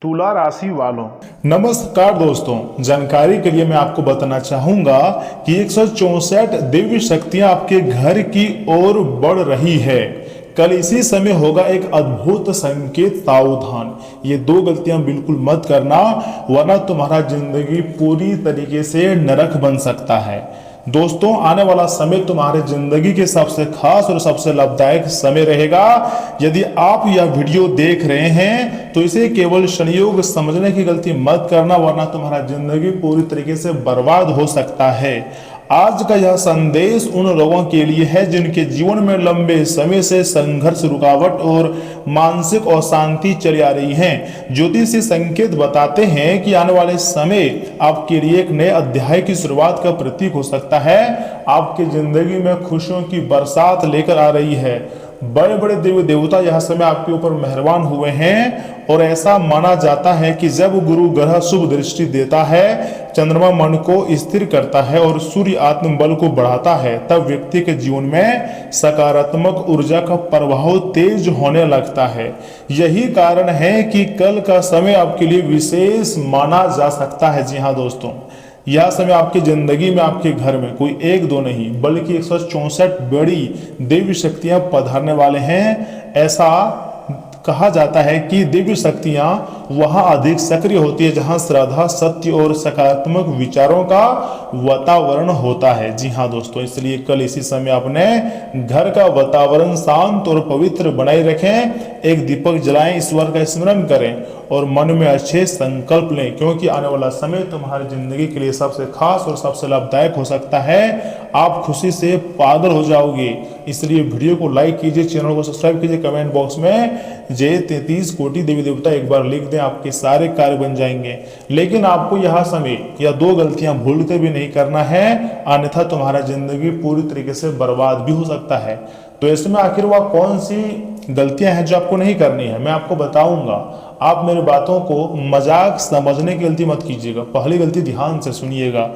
तुला राशि वालों, नमस्कार दोस्तों, जानकारी के लिए मैं आपको बताना चाहूंगा कि 164 दिव्य शक्तियां आपके घर की ओर बढ़ रही है। कल इसी समय होगा एक अद्भुत संकेत, सावधान। ये दो गलतियां बिल्कुल मत करना, वरना तुम्हारा जिंदगी पूरी तरीके से नरक बन सकता है। दोस्तों, आने वाला समय तुम्हारे जिंदगी के सबसे खास और सबसे लाभदायक समय रहेगा। यदि आप यह वीडियो देख रहे हैं तो इसे केवल संयोग समझने की गलती मत करना, वरना तुम्हारा जिंदगी पूरी तरीके से बर्बाद हो सकता है। आज का यह संदेश उन लोगों के लिए है जिनके जीवन में लंबे समय से संघर्ष, रुकावट और मानसिक अशांति चली आ रही है। ज्योतिषी संकेत बताते हैं कि आने वाले समय आपके लिए एक नए अध्याय की शुरुआत का प्रतीक हो सकता है। आपकी जिंदगी में खुशियों की बरसात लेकर आ रही है। बड़े बड़े देवी देवता यह समय आपके ऊपर मेहरबान हुए हैं, और ऐसा माना जाता है कि जब गुरु ग्रह शुभ दृष्टि देता है, चंद्रमा मन को स्थिर करता है और सूर्य आत्मबल को बढ़ाता है, तब व्यक्ति के जीवन में सकारात्मक ऊर्जा का प्रभाव तेज होने लगता है। यही कारण है कि कल का समय आपके लिए विशेष माना जा सकता है। जी हाँ दोस्तों, यह समय आपकी जिंदगी में, आपके घर में कोई एक दो नहीं बल्कि 164 बड़ी दिव्य शक्तियां पधारने वाले हैं। ऐसा कहा जाता है कि दिव्य शक्तियां वहां अधिक सक्रिय होती है जहां श्रद्धा, सत्य और सकारात्मक विचारों का वातावरण होता है। जी हाँ दोस्तों, इसलिए कल इसी समय अपने घर का वातावरण शांत और पवित्र बनाए रखें। एक दीपक जलाएं, ईश्वर का स्मरण करें और मन में अच्छे संकल्प लें, क्योंकि आने वाला समय तुम्हारी जिंदगी के लिए सबसे खास और सबसे लाभदायक हो सकता है। आप खुशी से पागल हो जाओगे। इसलिए वीडियो को लाइक कीजिए, चैनल को सब्सक्राइब कीजिए, कमेंट बॉक्स में जय 33 कोटि देवी देवता एक बार लिख दें, आपके सारे कार्य बन जाएंगे। लेकिन आपको यह समय या दो गलतियां भूल कर भी नहीं करना है, अन्यथा तुम्हारा जिंदगी पूरी तरीके से बर्बाद भी हो सकता है। तो इसमें आखिर वह कौन सी गलतियां हैं जो आपको नहीं करनी है, मैं आपको बताऊंगा। आप मेरी बातों को मजाक समझने की गलती मत कीजिएगा। पहली गलती ध्यान से सुनिएगा।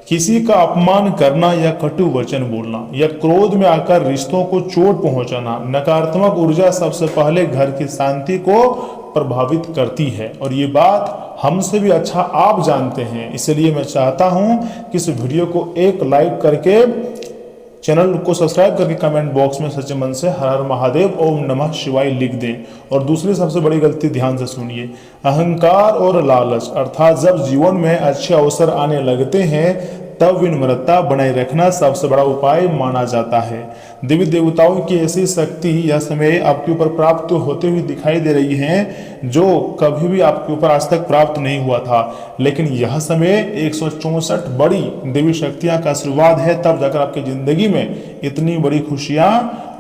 किसी का अपमान करना या कटु वचन बोलना या क्रोध में आकर रिश्तों को चोट पहुंचाना, नकारात्मक ऊर्जा सबसे पहले घर की शांति को प्रभावित करती है, और ये बात हमसे भी अच्छा आप जानते हैं। इसलिए मैं चाहता हूं कि इस वीडियो को एक लाइक करके, चैनल को सब्सक्राइब करके कमेंट बॉक्स में सच्चे मन से हर हर महादेव ओम नमः शिवाय लिख दें। और दूसरी सबसे बड़ी गलती, ध्यान से सुनिए, अहंकार और लालच, अर्थात जब जीवन में अच्छे अवसर आने लगते हैं तब विनम्रता बनाए रखना सबसे बड़ा उपाय माना जाता है। देवी देवताओं की ऐसी शक्ति यह समय आपके ऊपर प्राप्त होते हुए दिखाई दे रही है जो कभी भी आपके ऊपर आज तक प्राप्त नहीं हुआ था। लेकिन यह समय 164 बड़ी देवी शक्तियां का आशीर्वाद है, तब जाकर आपकी जिंदगी में इतनी बड़ी खुशियां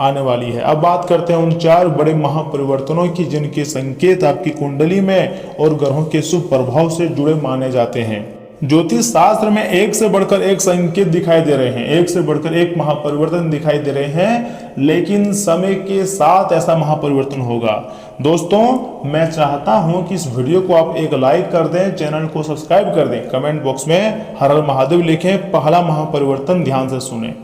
आने वाली है। अब बात करते हैं उन 4 बड़े महापरिवर्तनों की जिनके संकेत आपकी कुंडली में और ग्रहों के शुभ प्रभाव से जुड़े माने जाते हैं। ज्योतिष शास्त्र में एक से बढ़कर एक संकेत दिखाई दे रहे हैं, एक से बढ़कर एक महापरिवर्तन दिखाई दे रहे हैं, लेकिन समय के साथ ऐसा महापरिवर्तन होगा। दोस्तों, मैं चाहता हूं कि इस वीडियो को आप एक लाइक कर दें, चैनल को सब्सक्राइब कर दें, कमेंट बॉक्स में हर हर महादेव लिखें। पहला महापरिवर्तन ध्यान से सुने।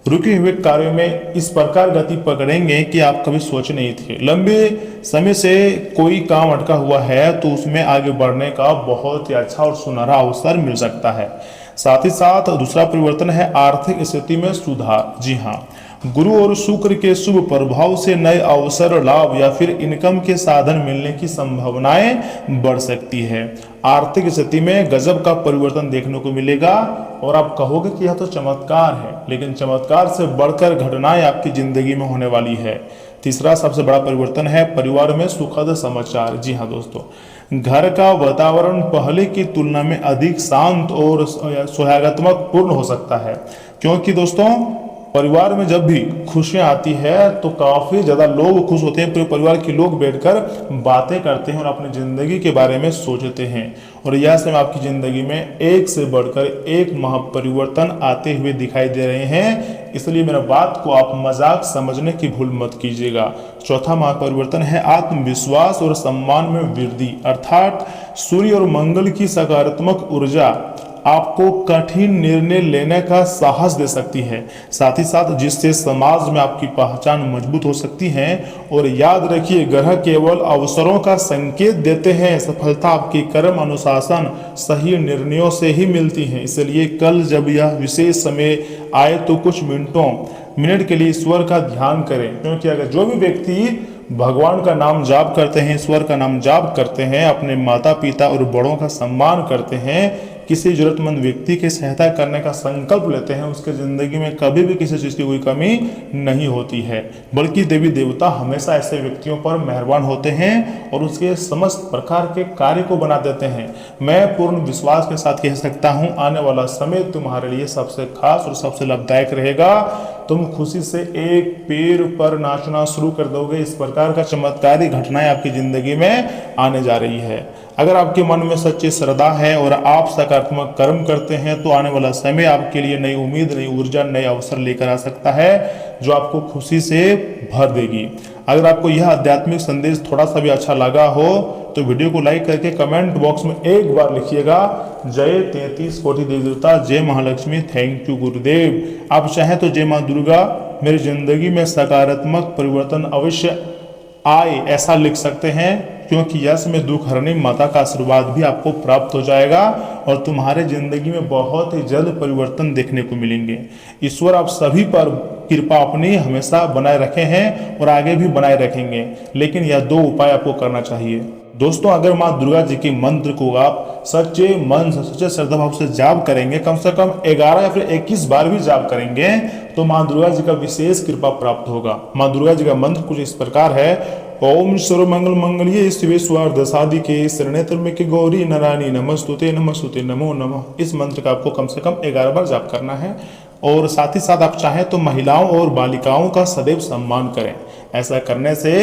रुके हुए कार्यों में इस प्रकार गति पकड़ेंगे कि आप कभी सोचे नहीं थे। लंबे समय से कोई काम अटका हुआ है तो उसमें आगे बढ़ने का बहुत ही अच्छा और सुनहरा अवसर मिल सकता है। साथ ही साथ दूसरा परिवर्तन है आर्थिक स्थिति में सुधार। जी हाँ, गुरु और शुक्र के शुभ प्रभाव से नए अवसर, लाभ या फिर इनकम के साधन मिलने की संभावनाएं बढ़ सकती है। आर्थिक स्थिति में गजब का परिवर्तन देखने को मिलेगा और आप कहोगे कि यह तो चमत्कार है, लेकिन चमत्कार से बढ़कर घटनाएं आपकी जिंदगी में होने वाली है। तीसरा सबसे बड़ा परिवर्तन है परिवार में सुखद समाचार। जी हाँ दोस्तों, घर का वातावरण पहले की तुलना में अधिक शांत और सौहार्दत्मक पूर्ण हो सकता है, क्योंकि दोस्तों परिवार में जब भी खुशियां आती है तो काफी ज्यादा लोग खुश होते हैं। पूरे परिवार के लोग बैठकर बातें करते हैं और अपनी जिंदगी के बारे में सोचते हैं, और यह समय आपकी जिंदगी में एक से बढ़कर एक महापरिवर्तन आते हुए दिखाई दे रहे हैं। इसलिए मेरा बात को आप मजाक समझने की भूल मत कीजिएगा। चौथा महापरिवर्तन है आत्मविश्वास और सम्मान में वृद्धि, अर्थात सूर्य और मंगल की सकारात्मक ऊर्जा आपको कठिन निर्णय लेने का साहस दे सकती है, साथ ही साथ जिससे समाज में आपकी पहचान मजबूत हो सकती है। और याद रखिए, ग्रह केवल अवसरों का संकेत देते हैं, सफलता आपकी कर्म, अनुशासन, सही निर्णयों से ही मिलती है। इसलिए कल जब यह विशेष समय आए तो कुछ मिनट के लिए ईश्वर का ध्यान करें, क्योंकि अगर जो भी व्यक्ति भगवान का नाम जाप करते हैं, ईश्वर का नाम जाप करते हैं, अपने माता पिता और बड़ों का सम्मान करते हैं, किसी जरूरतमंद व्यक्ति की सहायता करने का संकल्प लेते हैं, उसके जिंदगी में कभी भी किसी चीज़ की कोई कमी नहीं होती है, बल्कि देवी देवता हमेशा ऐसे व्यक्तियों पर मेहरबान होते हैं और उसके समस्त प्रकार के कार्य को बना देते हैं। मैं पूर्ण विश्वास के साथ कह सकता हूँ, आने वाला समय तुम्हारे लिए सबसे खास और सबसे लाभदायक रहेगा। तुम खुशी से एक पैर पर नाचना शुरू कर दोगे। इस प्रकार का चमत्कारी घटनाएं आपकी जिंदगी में आने जा रही है। अगर आपके मन में सच्ची श्रद्धा है और आप सकारात्मक कर्म करते हैं तो आने वाला समय आपके लिए नई उम्मीद, नई ऊर्जा, नए अवसर लेकर आ सकता है, जो आपको खुशी से भर देगी। अगर आपको यह आध्यात्मिक संदेश थोड़ा सा भी अच्छा लगा हो तो वीडियो को लाइक करके कमेंट बॉक्स में एक बार लिखिएगा, जय 33 कोटि देवी देवता, जय महालक्ष्मी, थैंक यू गुरुदेव। आप चाहें तो जय माँ दुर्गा, मेरी जिंदगी में सकारात्मक परिवर्तन अवश्य आए, ऐसा लिख सकते हैं, क्योंकि यश में दुख हरणी माता का आशीर्वाद भी आपको प्राप्त हो जाएगा और तुम्हारे जिंदगी में बहुत ही जल्द परिवर्तन देखने को मिलेंगे। ईश्वर आप सभी पर कृपा अपनी हमेशा बनाए रखे हैं और आगे भी बनाए रखेंगे, लेकिन यह 2 उपाय आपको करना चाहिए। दोस्तों, अगर माँ दुर्गा जी के मंत्र को आप सच्चे मन से, सच्चे श्रद्धा भाव से जाप करेंगे, कम से कम 11 या फिर 21 बार भी जाप करेंगे, तो माँ दुर्गा जी का विशेष कृपा प्राप्त होगा। माँ दुर्गा जी का मंत्र कुछ इस प्रकार है, ओम सर्वमंगल मंगल्ये शिवे स्वार्थ साधिके शरण्ये त्र्यंबके गौरी नारायणी नमस्तुते नमस्तुते नमो नमः। इस मंत्र का आपको कम से कम 11 बार जाप करना है। और साथ ही साथ आप चाहें तो महिलाओं और बालिकाओं का सदैव सम्मान करें। ऐसा करने से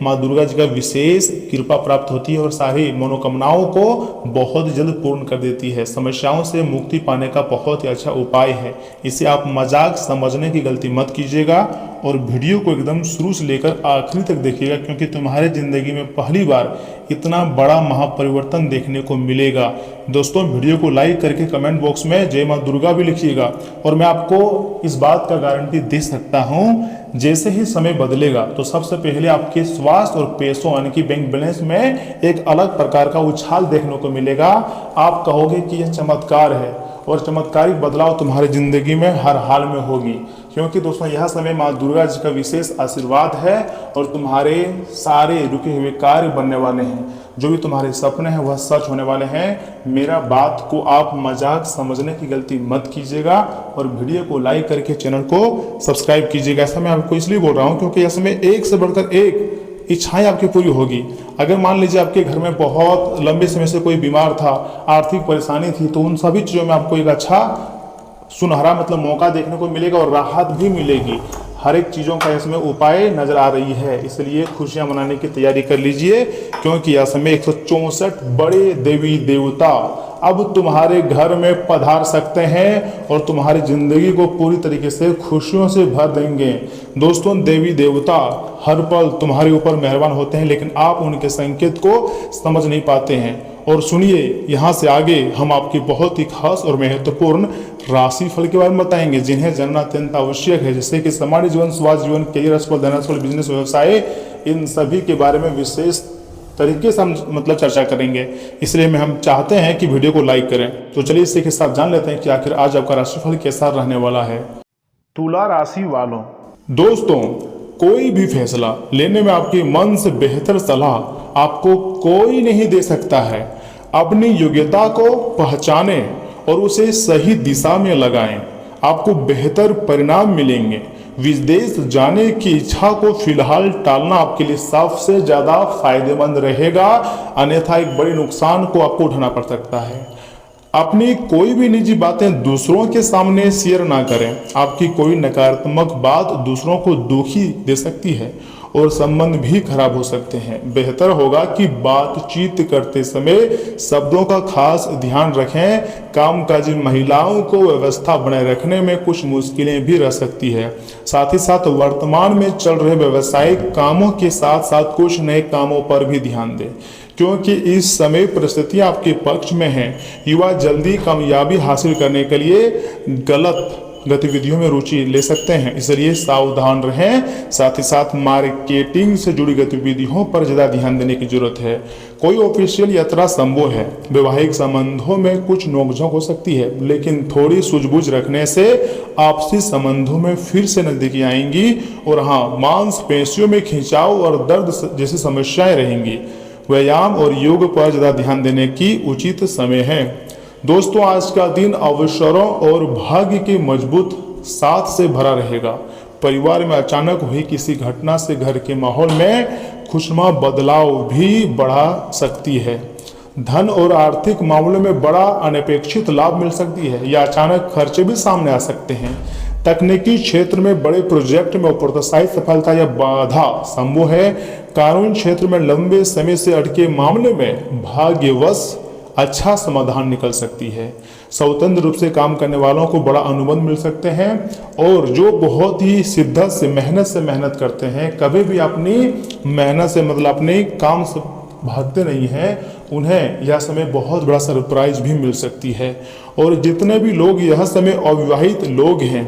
माँ दुर्गा जी का विशेष कृपा प्राप्त होती है और सारी मनोकामनाओं को बहुत जल्द पूर्ण कर देती है। समस्याओं से मुक्ति पाने का बहुत ही अच्छा उपाय है। इसे आप मजाक समझने की गलती मत कीजिएगा और वीडियो को एकदम शुरू से लेकर आखिरी तक देखिएगा, क्योंकि तुम्हारे जिंदगी में पहली बार इतना बड़ा महापरिवर्तन देखने को मिलेगा। दोस्तों, वीडियो को लाइक करके कमेंट बॉक्स में जय माँ दुर्गा भी लिखिएगा। और मैं आपको इस बात का गारंटी दे सकता हूँ, जैसे ही समय बदलेगा तो सबसे पहले आपके स्वास्थ्य और पैसों यानी कि बैंक बैलेंस में एक अलग प्रकार का उछाल देखने को मिलेगा। आप कहोगे कि यह चमत्कार है, और चमत्कारिक बदलाव तुम्हारी जिंदगी में हर हाल में होगी, क्योंकि दोस्तों यह समय माँ दुर्गा जी का विशेष आशीर्वाद है और तुम्हारे सारे रुके हुए कार्य बनने वाले हैं। जो भी तुम्हारे सपने हैं वह सच होने वाले हैं। मेरा बात को आप मजाक समझने की गलती मत कीजिएगा और वीडियो को लाइक करके चैनल को सब्सक्राइब कीजिएगा। ऐसा मैं आपको इसलिए बोल रहा हूँ क्योंकि इसमें एक से बढ़कर एक इच्छाएं आपकी पूरी होगी। अगर मान लीजिए आपके घर में बहुत लंबे समय से कोई बीमार था, आर्थिक परेशानी थी, तो उन सभी चीज़ों में आपको एक अच्छा सुनहरा मौका देखने को मिलेगा और राहत भी मिलेगी। हर एक चीज़ों का इसमें उपाय नजर आ रही है, इसलिए खुशियां मनाने की तैयारी कर लीजिए, क्योंकि यह समय 164 बड़े देवी देवता अब तुम्हारे घर में पधार सकते हैं और तुम्हारी जिंदगी को पूरी तरीके से खुशियों से भर देंगे। दोस्तों, देवी देवता हर पल तुम्हारे ऊपर मेहरबान होते हैं, लेकिन आप उनके संकेत को समझ नहीं पाते हैं। और सुनिए, यहाँ से आगे हम आपकी बहुत ही खास और महत्वपूर्ण राशि फल के बारे में बताएंगे, जिन्हें जानना अत्यंत आवश्यक है, जैसे कि सामान्य जीवन, स्वास्थ्य जीवन, करियर, अस्पताल, धनास्पद, बिजनेस, व्यवसाय, इन सभी के बारे में विशेष तरीके से हम चर्चा करेंगे। इसलिए हम चाहते हैं कि वीडियो को लाइक करें। तो चलिए इसी के साथ जान लेते हैं कि आखिर आज आपका राशिफल कैसा रहने वाला है। तुला राशि वालों, दोस्तों, कोई भी फैसला लेने में आपके मन से बेहतर सलाह आपको कोई नहीं दे सकता है। अपनी योग्यता को पहचानें और उसे सही दिशा में लगाएं, आपको बेहतर परिणाम मिलेंगे। विदेश जाने की इच्छा को फिलहाल टालना आपके लिए सबसे ज्यादा फायदेमंद रहेगा, अन्यथा एक बड़े नुकसान को आपको उठाना पड़ सकता है। अपनी कोई भी निजी बातें दूसरों के सामने शेयर ना करें। आपकी कोई नकारात्मक बात दूसरों को दुखी दे सकती है और संबंध भी खराब हो सकते हैं। बेहतर होगा कि बातचीत करते समय शब्दों का खास ध्यान रखें। कामकाजी महिलाओं को व्यवस्था बनाए रखने में कुछ मुश्किलें भी रह सकती है। साथ ही साथ वर्तमान में चल रहे व्यवसायिक कामों के साथ साथ कुछ नए कामों पर भी ध्यान दें, क्योंकि इस समय परिस्थितियां आपके पक्ष में हैं। युवा जल्दी कामयाबी हासिल करने के लिए गलत गतिविधियों में रुचि ले सकते हैं, इसलिए सावधान रहें। साथ ही साथ मार्केटिंग से जुड़ी गतिविधियों पर ज़्यादा ध्यान देने की जरूरत है। कोई ऑफिशियल यात्रा संभव है। वैवाहिक संबंधों में कुछ नोकझोंक हो सकती है, लेकिन थोड़ी सूझबूझ रखने से आपसी संबंधों में फिर से नजदीकी आएंगी। और हाँ, मांसपेशियों में खिंचाव और दर्द जैसी समस्याएं रहेंगी। व्यायाम और योग पर ज़्यादा ध्यान देने की उचित समय है। दोस्तों, आज का दिन अवसरों और भाग्य के मजबूत साथ से भरा रहेगा। परिवार में अचानक हुई किसी घटना से घर के माहौल में खुशनुमा बदलाव भी बढ़ा सकती है। धन और आर्थिक मामलों में बड़ा अनपेक्षित लाभ मिल सकती है या अचानक खर्चे भी सामने आ सकते हैं। तकनीकी क्षेत्र में बड़े प्रोजेक्ट में अप्रत्याशित सफलता या बाधा संभव है। कानून क्षेत्र में लंबे समय से अटके मामले में भाग्यवश अच्छा समाधान निकल सकती है। स्वतंत्र रूप से काम करने वालों को बड़ा अनुबंध मिल सकते हैं। और जो बहुत ही शिद्दत से मेहनत करते हैं, कभी भी अपनी मेहनत से मतलब अपने काम से भागते नहीं हैं, उन्हें यह समय बहुत बड़ा सरप्राइज भी मिल सकती है। और जितने भी लोग यह समय अविवाहित लोग हैं,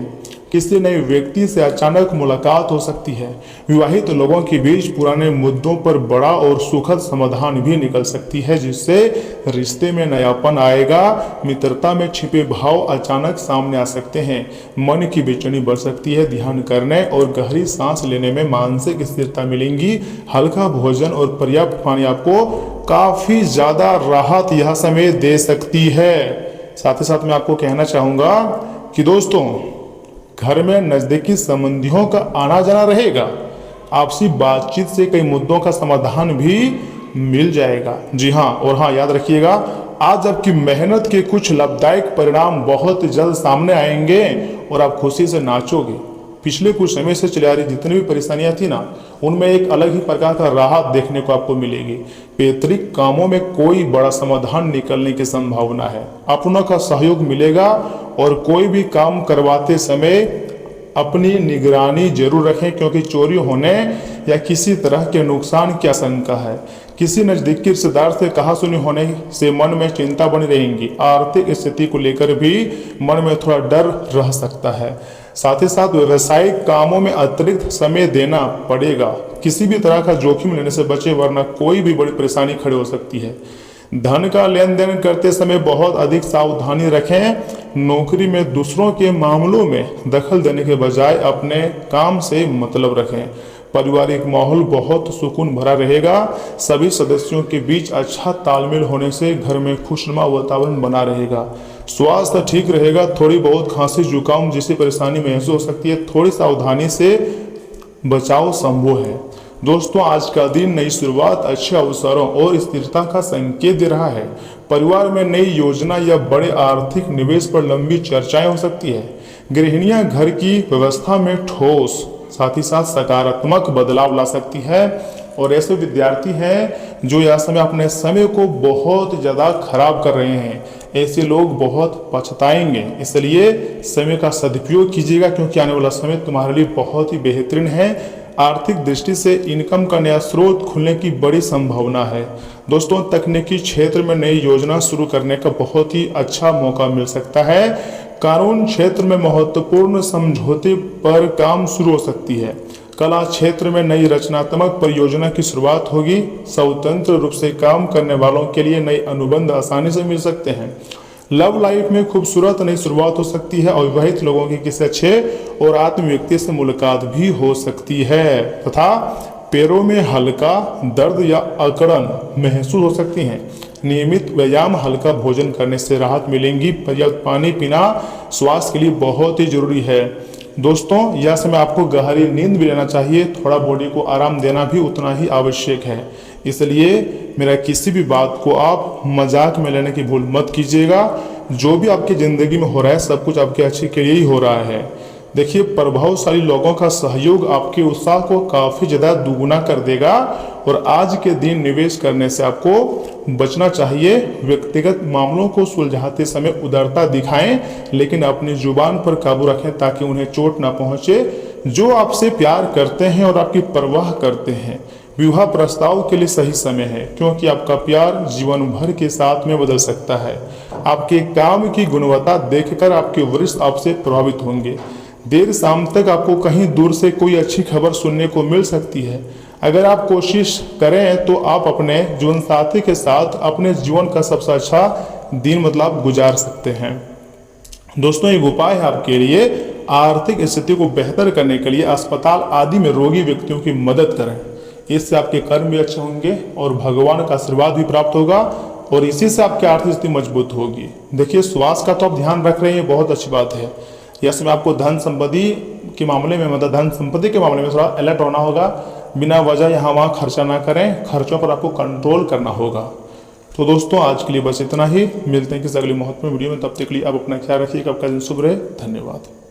किसी नए व्यक्ति से अचानक मुलाकात हो सकती है। विवाहित लोगों के बीच पुराने मुद्दों पर बड़ा और सुखद समाधान भी निकल सकती है, जिससे रिश्ते में नयापन आएगा। मित्रता में छिपे भाव अचानक सामने आ सकते हैं। मन की बेचैनी बढ़ सकती है। ध्यान करने और गहरी सांस लेने में मानसिक स्थिरता मिलेंगी। हल्का भोजन और पर्याप्त पानी आपको काफी ज्यादा राहत यह समय दे सकती है। साथ ही साथ मैं आपको कहना चाहूंगा कि दोस्तों, घर में नजदीकी संबंधियों का आना जाना रहेगा। आपसी बातचीत से कई मुद्दों का समाधान भी मिल जाएगा। जी हाँ, और हाँ, याद रखिएगा, आज आपकी मेहनत के कुछ लाभदायक परिणाम बहुत जल्द सामने आएंगे और आप खुशी से नाचोगे। पिछले कुछ समय से चली आ रही जितनी भी परेशानियां थी ना, उनमें एक अलग ही प्रकार का राहत देखने को आपको मिलेगी। पैतृक कामों में कोई बड़ा समाधान निकलने की संभावना है। अपनों का सहयोग मिलेगा। और कोई भी काम करवाते समय अपनी निगरानी जरूर रखें, क्योंकि चोरी होने या किसी तरह के नुकसान की आशंका है। किसी नजदीकी रिश्तेदार से कहासुनी होने से मन में चिंता बनी रहेगी। आर्थिक स्थिति को लेकर भी मन में थोड़ा डर रह सकता है। साथ ही साथ व्यवसायिक कामों में अतिरिक्त समय देना पड़ेगा। किसी भी तरह का जोखिम लेने से बचे, वरना कोई भी बड़ी परेशानी खड़ी हो सकती है। धन का लेन देन करते समय बहुत अधिक सावधानी रखें। नौकरी में दूसरों के मामलों में दखल देने के बजाय अपने काम से मतलब रखें। पारिवारिक माहौल बहुत सुकून भरा रहेगा। सभी सदस्यों के बीच अच्छा तालमेल होने से घर में खुशनुमा वातावरण बना रहेगा। स्वास्थ्य ठीक रहेगा। थोड़ी बहुत खांसी जुकाम जैसी परेशानी महसूस हो सकती है। थोड़ी सावधानी से बचाव संभव है। दोस्तों, आज का दिन नई शुरुआत, अच्छे अवसरों और स्थिरता का संकेत दे रहा है। परिवार में नई योजना या बड़े आर्थिक निवेश पर लंबी चर्चाएं हो सकती है। गृहिणियां घर की व्यवस्था में ठोस साथ ही साथ सकारात्मक बदलाव ला सकती है। और ऐसे विद्यार्थी हैं जो यह समय अपने समय को बहुत ज़्यादा खराब कर रहे हैं, ऐसे लोग बहुत पछताएंगे। इसलिए समय का सदुपयोग कीजिएगा, क्योंकि आने वाला समय तुम्हारे लिए बहुत ही बेहतरीन है। आर्थिक दृष्टि से इनकम का नया स्रोत खुलने की बड़ी संभावना है। दोस्तों, तकनीकी क्षेत्र में नई योजना शुरू करने का बहुत ही अच्छा मौका मिल सकता है। कानून क्षेत्र में महत्वपूर्ण समझौते पर काम शुरू हो सकती है। कला क्षेत्र में नई रचनात्मक परियोजना की शुरुआत होगी। स्वतंत्र रूप से काम करने वालों के लिए नए अनुबंध आसानी से मिल सकते हैं। लव लाइफ में खूबसूरत नई शुरुआत हो सकती है। अविवाहित लोगों की किसी अच्छे और आत्म व्यक्ति से मुलाकात भी हो सकती है तथा पैरों में हल्का दर्द या अकड़न महसूस हो सकती हैं। नियमित व्यायाम, हल्का भोजन करने से राहत मिलेगी। पर्याप्त पानी पीना स्वास्थ्य के लिए बहुत ही जरूरी है। दोस्तों, यह समय आपको गहरी नींद भी लेना चाहिए। थोड़ा बॉडी को आराम देना भी उतना ही आवश्यक है। इसलिए मेरा किसी भी बात को आप मजाक में लेने की भूल मत कीजिएगा। जो भी आपकी ज़िंदगी में हो रहा है, सब कुछ आपके अच्छे के लिए ही हो रहा है। देखिए, प्रभावशाली लोगों का सहयोग आपके उत्साह को काफ़ी ज़्यादा दुगुना कर देगा। और आज के दिन निवेश करने से आपको बचना चाहिए। व्यक्तिगत मामलों को सुलझाते समय उदारता दिखाएं, लेकिन अपनी जुबान पर काबू रखें ताकि उन्हें चोट ना पहुंचे। जो आपसे प्यार करते हैं और आपकी परवाह करते हैं, विवाह प्रस्ताव के लिए सही समय है, क्योंकि आपका प्यार जीवन भर के साथ में बदल सकता है। आपके काम की गुणवत्ता देखकर आपके वरिष्ठ आपसे प्रभावित होंगे। देर शाम तक आपको कहीं दूर से कोई अच्छी खबर सुनने को मिल सकती है। अगर आप कोशिश करें तो आप अपने जीवन साथी के साथ अपने जीवन का सबसे अच्छा दिन गुजार सकते हैं। दोस्तों, एक उपाय है आपके लिए आर्थिक स्थिति को बेहतर करने के लिए अस्पताल आदि में रोगी व्यक्तियों की मदद करें। इससे आपके कर्म भी अच्छे होंगे और भगवान का आशीर्वाद भी प्राप्त होगा और इसी से आपकी आर्थिक स्थिति मजबूत होगी। देखिए, स्वास्थ्य का तो आप ध्यान रख रहे हैं, बहुत अच्छी बात है। यस, में आपको धन संपत्ति के मामले में धन संपत्ति के मामले में थोड़ा अलर्ट होना होगा। बिना वजह यहाँ वहाँ खर्चा ना करें, खर्चों पर आपको कंट्रोल करना होगा। तो दोस्तों, आज के लिए बस इतना ही। मिलते हैं किसी अगली महत्वपूर्ण वीडियो में, तब तक के लिए आप अपना ख्याल रखिएगा। आपका दिन शुभ रहे। धन्यवाद।